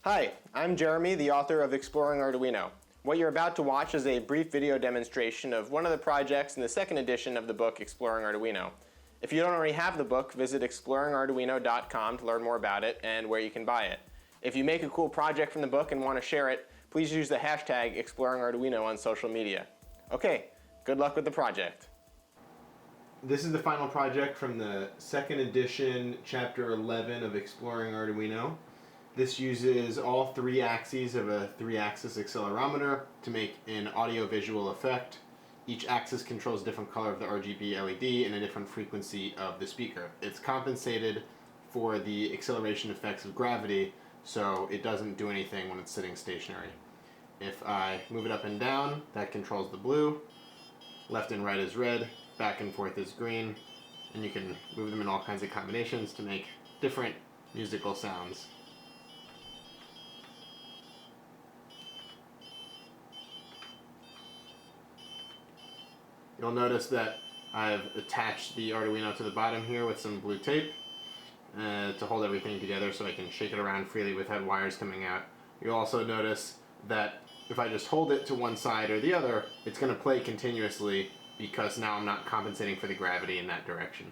Hi, I'm Jeremy, the author of Exploring Arduino. What you're about to watch is a brief video demonstration of one of the projects in the second edition of the book Exploring Arduino. If you don't already have the book, visit exploringarduino.com to learn more about it and where you can buy it. If you make a cool project from the book and want to share it, please use the hashtag ExploringArduino on social media. Okay, good luck with the project. This is the final project from the second edition, chapter 11 of Exploring Arduino. This uses all three axes of a three-axis accelerometer to make an audio-visual effect. Each axis controls a different color of the RGB LED and a different frequency of the speaker. It's compensated for the acceleration effects of gravity, so it doesn't do anything when it's sitting stationary. If I move it up and down, that controls the blue. Left and right is red, back and forth is green, and you can move them in all kinds of combinations to make different musical sounds. You'll notice that I've attached the Arduino to the bottom here with some blue tape to hold everything together so I can shake it around freely without wires coming out. You'll also notice that if I just hold it to one side or the other, it's going to play continuously because now I'm not compensating for the gravity in that direction.